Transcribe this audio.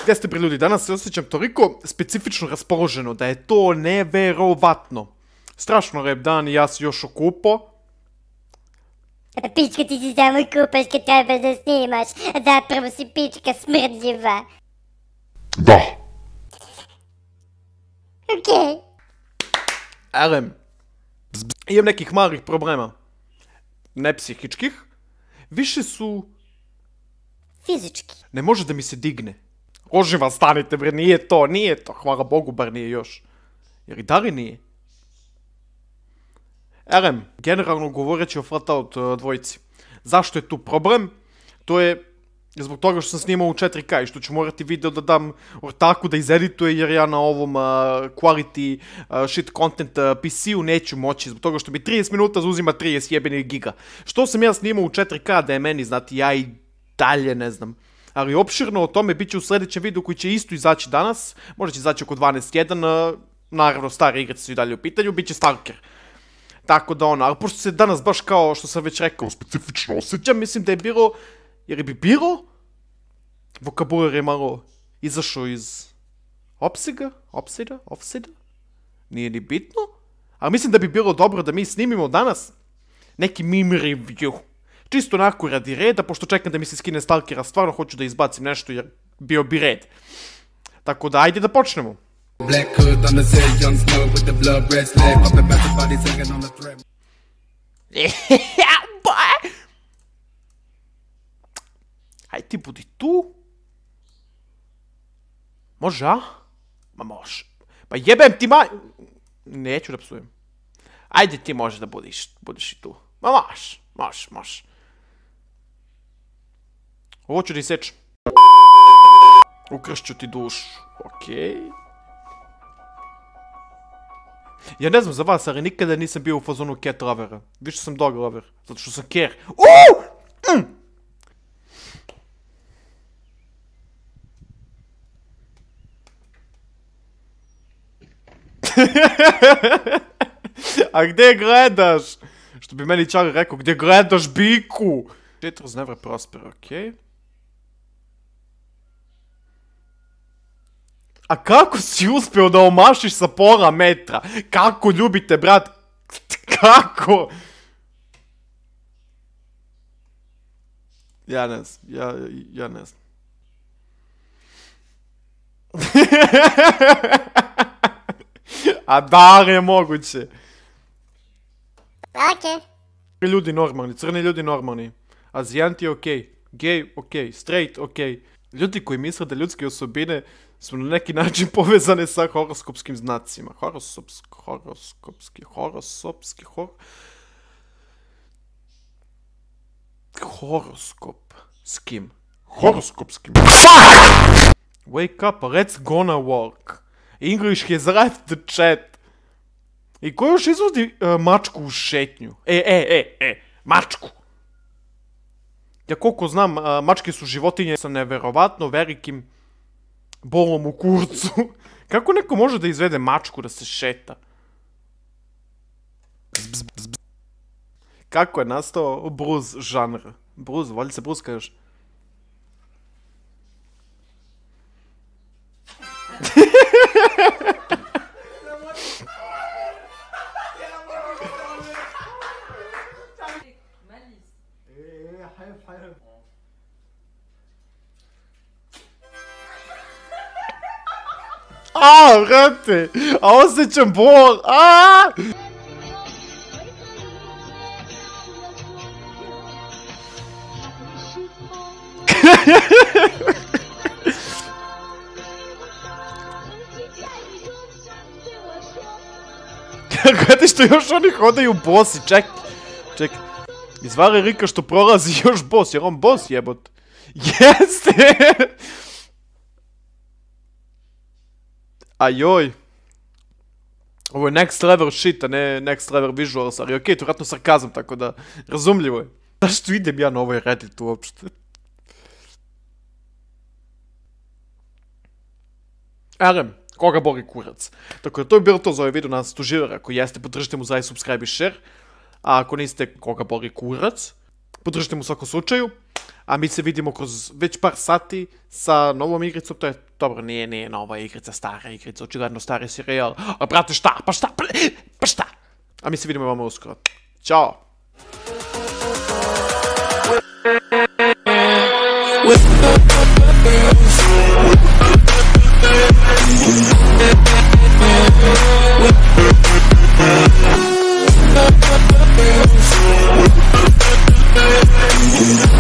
Gdje ste bre ljudi, danas se osjećam toliko specifično raspoloženo da je to neverovatno. Strašno rep dan i ja se još okupo. Pička, ti si samo kupaš kad trebaš da snimaš, a zapravo si pička smrdljiva. Da. Okej. Elem, imam nekih malih problema. Ne psihičkih. Više su... Fizički. Ne može da mi se digne. Oživa, stanite bre, nije to. Hvala Bogu, bar nije još. Jer i da li nije? Elem, generalno govoreći o Flatout dvojici. Zašto je tu problem? To je zbog toga što sam snimao u 4K i što ću morati video da dam ortaku da izedituje jer ja na ovom quality shit content PC-u neću moći zbog toga što mi 30 minuta zauzima 30 jebenih giga. Što sam ja snimao u 4K da je meni, znati, ja i dalje ne znam. Ali opširno o tome bit će u sljedećem videu koji će isto izaći danas. Možda će izaći oko 12.1. Naravno, stare igre su i dalje u pitanju, bit će Stalker. Tako da ono, ali pošto se danas baš kao što sam već rekao specifično osjećam, mislim da je bilo, jer bi bilo, vokabular je malo izašao iz opsida, nije ni bitno, ali mislim da bi bilo dobro da mi snimimo danas neki meme review. Čisto onako radi reda, pošto čekam da mi se skine Stalkera, stvarno hoću da izbacim nešto jer bio bi red. Tako da, ajde da počnemo. Black hood on the city, Jon Snow with the blood red slave, up and back the body singing on the thread. Aj ti budi tu. Može, a? Ma može. Pa jebem ti Neću da psujem. Ajde ti može da budiš i tu. Ma može. Ovo ću da isečem. Ukršću ti dušu. Okej. Ja ne znam za vas, ali nikada nisam bio u fazonu cat lovera. Više sam dog lover, zato što sam care. A gdje gledaš? Što bi meni Čar rekao, gdje gledaš biku? Shatters never prosper, okej. A kako si uspio da omašiš sa pola metra? Kako ljubite, brat? Kako? Ja ne znam, ja ne znam. A da li je moguće? Okej. Ljudi normalni, crni ljudi normalni. Azijanti okej, gej okej, straight okej. Ljudi koji misle da ljudske osobine su na neki način povezane sa horoskopskim znacima. Horoskopskim. Wake up, let's gonna walk. English has left the chat. I ko još izvodi mačku u šetnju? Mačku. Ja koliko znam, mačke su životinje sa neverovatno velikim bolom u kurcu. Kako neko može da izvede mačku da se šeta? Kako je nastao blues žanr? Blues, valjda se blues kažeš? Vrate, a osjećam bol, Gledaj što još oni hodaju bosi, ček. Izvali Rika što prolazi još bos, jer on bos jebot. Jeste! Ajoj. Ovo je next level shit, a ne next level visuals, ali okej, to je vratno sarkazam, tako da razumljivo je. Zašto idem ja na ovoj Reddit uopšte? Elem, koga boli kurac. Tako da to je bilo to za ovaj video, nadam se to živjeli. Ako jeste, podržite mu za subscribe i share. A ako niste, koga boli kurac, podržite mu u svakom slučaju. a mi se vidimo kroz već par sati sa novom igricom, to je, dobro, nije nova igrica, stara igrica, očigledno stari serijal, a brate šta, pa šta, a mi se vidimo vama uskoro, ćao! We'll be right back.